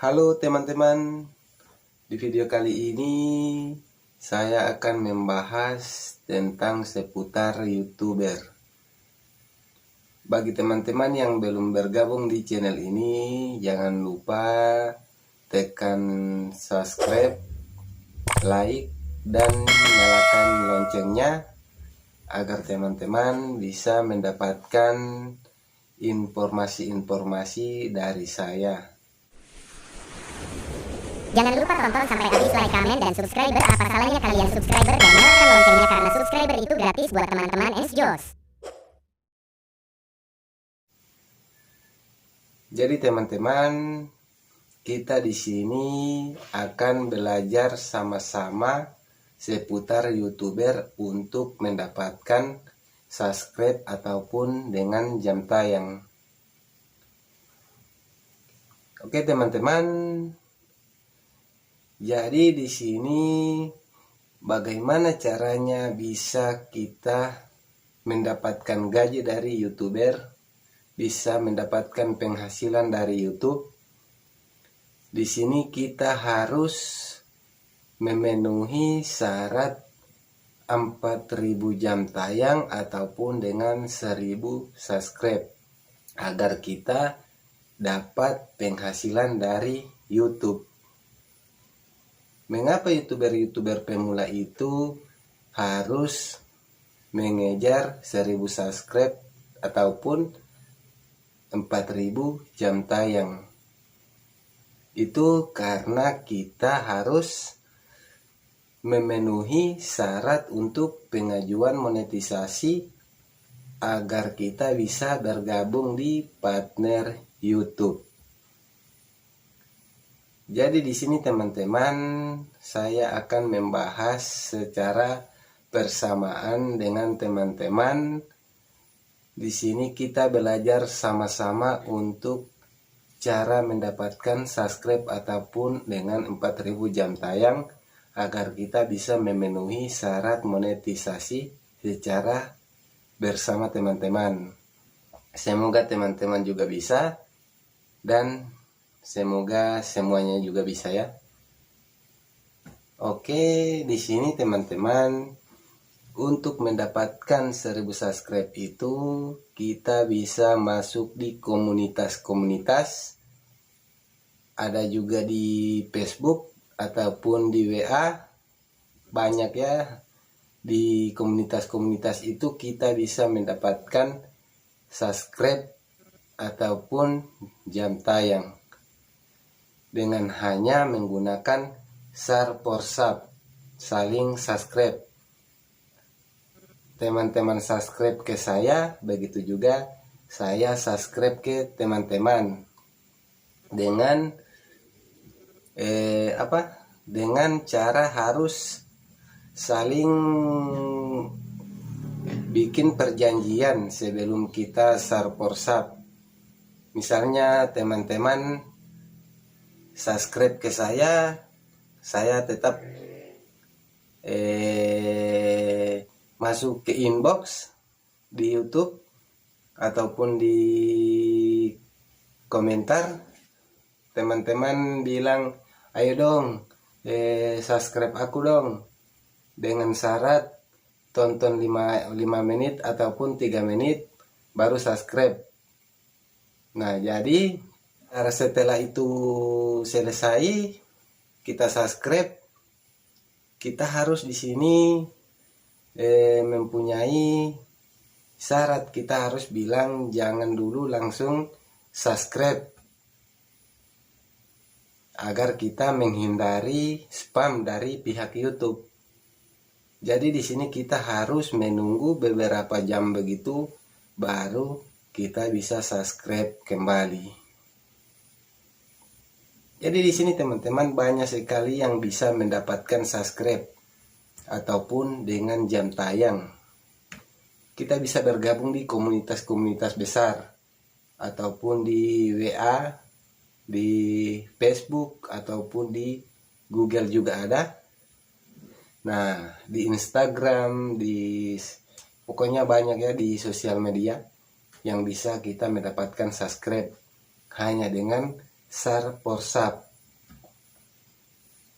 Halo teman-teman, di video kali ini saya akan membahas tentang seputar YouTuber. Bagi teman-teman yang belum bergabung di channel ini, jangan lupa tekan subscribe, like, dan nyalakan loncengnya agar teman-teman bisa mendapatkan informasi-informasi dari saya. Jangan lupa tonton sampai habis, like, komen, dan subscriber. Apa salahnya kalian subscriber dan nyalakan loncengnya karena subscriber itu gratis buat teman-teman SJOS. Jadi teman-teman, kita di sini akan belajar sama-sama seputar YouTuber untuk mendapatkan subscribe ataupun dengan jam tayang. Oke teman-teman, jadi di sini bagaimana caranya bisa kita mendapatkan gaji dari YouTuber, bisa mendapatkan penghasilan dari YouTube. Di sini kita harus memenuhi syarat 4.000 jam tayang ataupun dengan 1.000 subscribe agar kita dapat penghasilan dari YouTube. Mengapa YouTuber pemula itu harus mengejar 1.000 subscribe ataupun 4.000 jam tayang? Itu karena kita harus memenuhi syarat untuk pengajuan monetisasi agar kita bisa bergabung di partner YouTube. Jadi di sini teman-teman, saya akan membahas secara bersamaan dengan teman-teman. Di sini kita belajar sama-sama untuk cara mendapatkan subscribe ataupun dengan 4.000 jam tayang agar kita bisa memenuhi syarat monetisasi secara bersama teman-teman. Semoga teman-teman juga bisa dan semoga semuanya juga bisa ya. Oke, di sini teman-teman, untuk mendapatkan 1.000 subscribe itu kita bisa masuk di komunitas-komunitas. Ada juga di Facebook ataupun di WA. Banyak ya, di komunitas-komunitas itu kita bisa mendapatkan subscribe ataupun jam tayang dengan hanya menggunakan share for sub, saling subscribe. Teman-teman subscribe ke saya, begitu juga saya subscribe ke teman-teman dengan dengan cara harus saling bikin perjanjian sebelum kita share for sub. Misalnya teman-teman subscribe ke saya tetap masuk ke inbox di YouTube ataupun di komentar, teman-teman bilang, ayo dong subscribe aku dong, dengan syarat tonton 5 menit ataupun 3 menit baru subscribe. Nah, jadi setelah itu selesai kita subscribe, kita harus di sini mempunyai syarat. Kita harus bilang jangan dulu langsung subscribe agar kita menghindari spam dari pihak YouTube. Jadi di sini kita harus menunggu beberapa jam begitu baru kita bisa subscribe kembali. Jadi di sini teman-teman banyak sekali yang bisa mendapatkan subscribe ataupun dengan jam tayang. Kita bisa bergabung di komunitas-komunitas besar ataupun di WA, di Facebook ataupun di Google juga ada. Nah, di Instagram, pokoknya banyak ya di sosial media yang bisa kita mendapatkan subscribe hanya dengan share for sub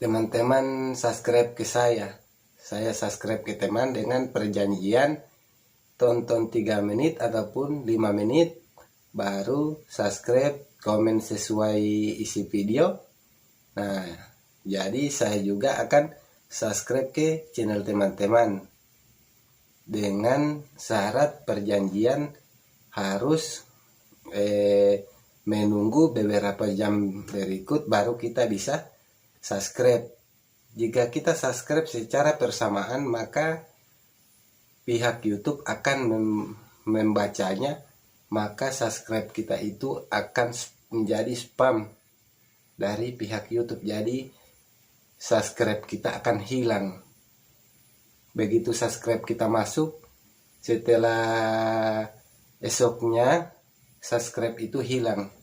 teman-teman subscribe ke saya subscribe ke teman dengan perjanjian tonton 3 menit ataupun 5 menit, baru subscribe, komen sesuai isi video. Nah, jadi saya juga akan subscribe ke channel teman-teman dengan syarat perjanjian harus menunggu beberapa jam berikut baru kita bisa subscribe. Jika kita subscribe secara bersamaan, maka pihak YouTube akan membacanya, maka subscribe kita itu akan menjadi spam dari pihak YouTube. Jadi subscribe kita akan hilang. Begitu subscribe kita masuk, setelah esoknya subscribe itu hilang,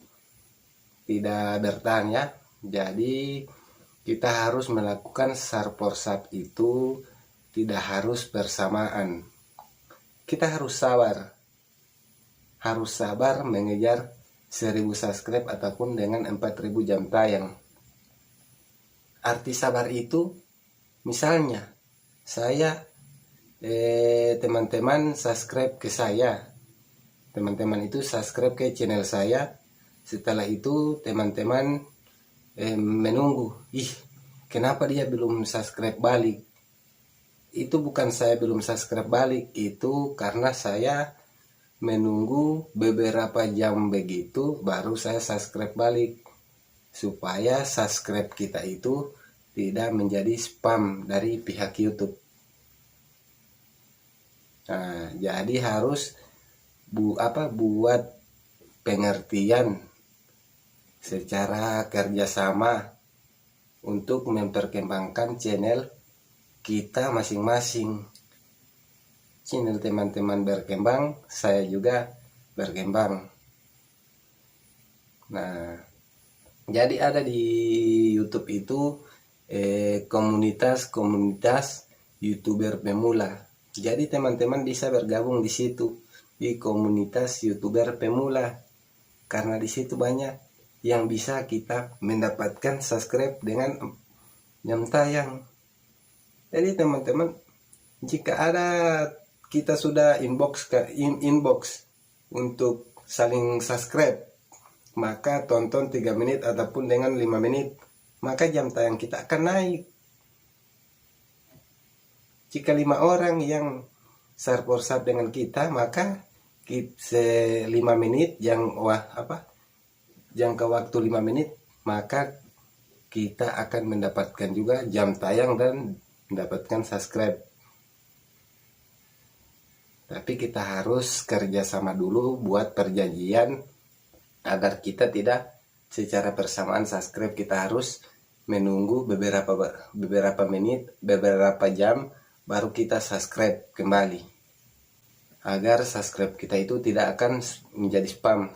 tidak bertahan ya. Jadi kita harus melakukan SharPorsat itu tidak harus bersamaan. Kita harus sabar mengejar 1000 subscribe ataupun dengan 4000 jam tayang. Arti sabar itu, misalnya saya teman-teman subscribe ke saya, teman-teman itu subscribe ke channel saya, setelah itu teman-teman menunggu, kenapa dia belum subscribe balik? Itu bukan saya belum subscribe balik, itu karena saya menunggu beberapa jam begitu baru saya subscribe balik, supaya subscribe kita itu tidak menjadi spam dari pihak YouTube. Nah, jadi harus buat pengertian secara kerjasama untuk memperkembangkan channel kita masing-masing. Channel teman-teman berkembang, saya juga berkembang. Nah, jadi ada di YouTube itu komunitas YouTuber pemula. Jadi teman-teman bisa bergabung di situ, di komunitas YouTuber pemula, karena di situ banyak yang bisa kita mendapatkan subscribe dengan jam tayang. Jadi teman-teman, jika ada kita sudah inbox untuk saling subscribe, maka tonton 3 menit ataupun dengan 5 menit, maka jam tayang kita akan naik. Jika 5 orang yang SharPorsat dengan kita, maka 5 menit jangka waktu 5 menit, maka kita akan mendapatkan juga jam tayang dan mendapatkan subscribe. Tapi kita harus kerjasama dulu, buat perjanjian agar kita tidak secara bersamaan subscribe. Kita harus menunggu beberapa menit, beberapa jam baru kita subscribe kembali, agar subscribe kita itu tidak akan menjadi spam.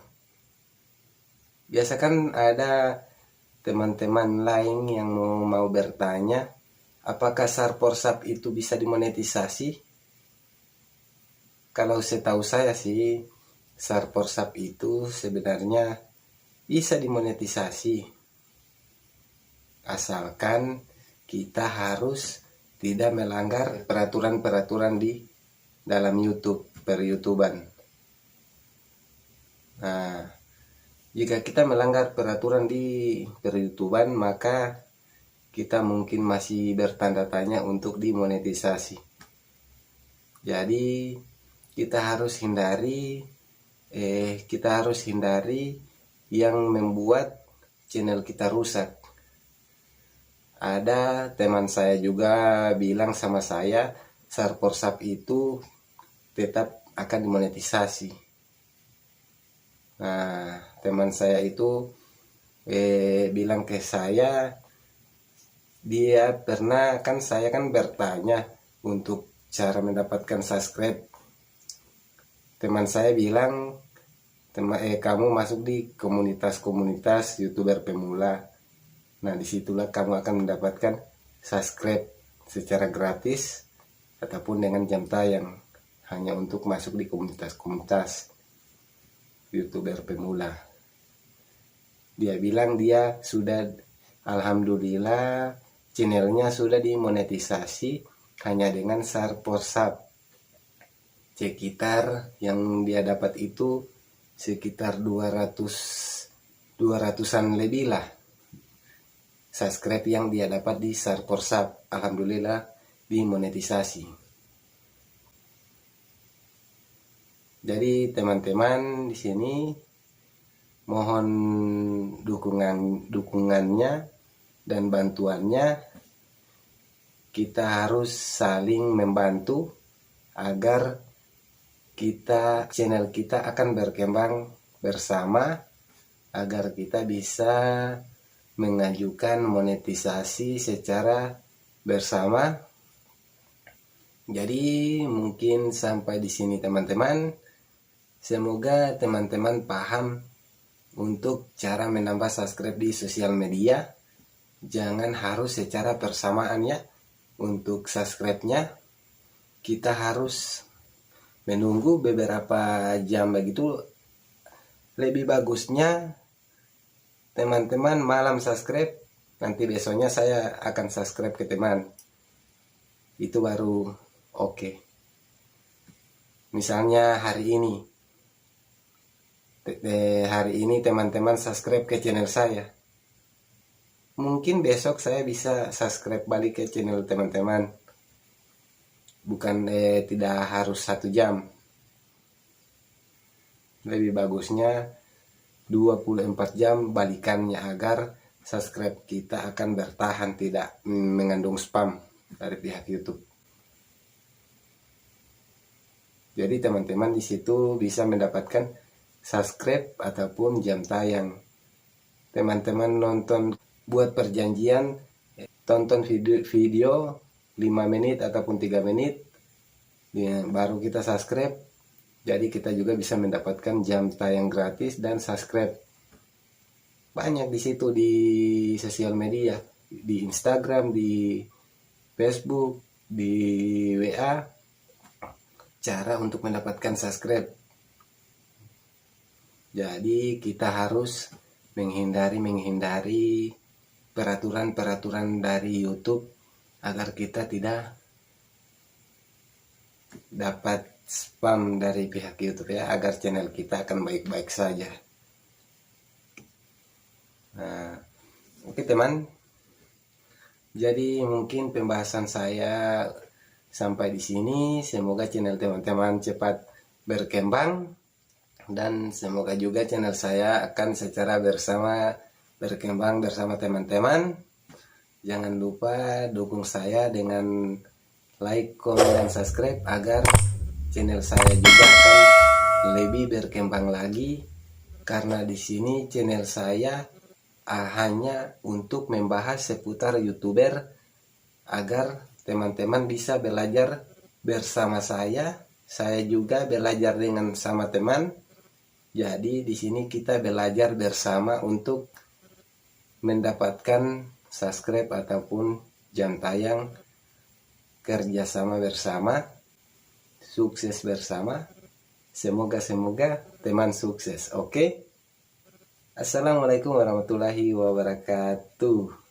Biasa kan ada teman-teman lain yang mau bertanya, apakah SharPorsat itu bisa dimonetisasi? Kalau setahu saya sih, SharPorsat itu sebenarnya bisa dimonetisasi, asalkan kita harus tidak melanggar peraturan-peraturan di dalam YouTube, per-YouTuban. Nah, jika kita melanggar peraturan di per-YouTuban, maka kita mungkin masih bertanda tanya untuk dimonetisasi. Jadi kita harus hindari yang membuat channel kita rusak. Ada teman saya juga bilang sama saya, SharPorsat itu tetap akan dimonetisasi. Nah, teman saya itu bilang ke saya, saya kan bertanya untuk cara mendapatkan subscribe. Teman saya bilang, kamu masuk di komunitas YouTuber pemula. Nah, disitulah kamu akan mendapatkan subscribe secara gratis ataupun dengan jam tayang, hanya untuk masuk di komunitas YouTuber pemula. Dia bilang dia sudah, alhamdulillah, channelnya sudah dimonetisasi hanya dengan share for sub. Sekitar yang dia dapat itu sekitar 200-an lebih lah subscribe yang dia dapat di share for sub. Alhamdulillah dimonetisasi. Jadi teman-teman di sini mohon dukungannya dan bantuannya. Kita harus saling membantu agar channel kita akan berkembang bersama, agar kita bisa mengajukan monetisasi secara bersama. Jadi mungkin sampai di sini teman-teman. Semoga teman-teman paham untuk cara menambah subscribe di sosial media. Jangan harus secara bersamaan ya. Untuk subscribe-nya kita harus menunggu beberapa jam begitu. Lebih bagusnya teman-teman malam subscribe, nanti besoknya saya akan subscribe ke teman. Itu baru oke. Misalnya hari ini teman-teman subscribe ke channel saya, mungkin besok saya bisa subscribe balik ke channel teman-teman. Bukan tidak harus 1 jam. Lebih bagusnya 24 jam balikannya, agar subscribe kita akan bertahan, tidak mengandung spam dari pihak YouTube. Jadi teman-teman di situ bisa mendapatkan subscribe ataupun jam tayang. Teman-teman nonton, buat perjanjian, tonton video 5 menit ataupun 3 menit ya, baru kita subscribe. Jadi kita juga bisa mendapatkan jam tayang gratis dan subscribe. Banyak di situ di sosial media, di Instagram, di Facebook, di WA, cara untuk mendapatkan subscribe. Jadi kita harus menghindari peraturan-peraturan dari YouTube agar kita tidak dapat spam dari pihak YouTube ya, agar channel kita akan baik-baik saja. Nah, oke teman. Jadi mungkin pembahasan saya sampai di sini. Semoga channel teman-teman cepat berkembang, dan semoga juga channel saya akan secara berkembang bersama teman-teman. Jangan lupa dukung saya dengan like, komen, dan subscribe agar channel saya juga akan lebih berkembang lagi. Karena di sini channel saya hanya untuk membahas seputar YouTuber, agar teman-teman bisa belajar bersama saya juga belajar dengan sama teman. Jadi di sini kita belajar bersama untuk mendapatkan subscribe ataupun jam tayang, kerjasama bersama, sukses bersama. Semoga teman sukses. Oke? Assalamualaikum warahmatullahi wabarakatuh.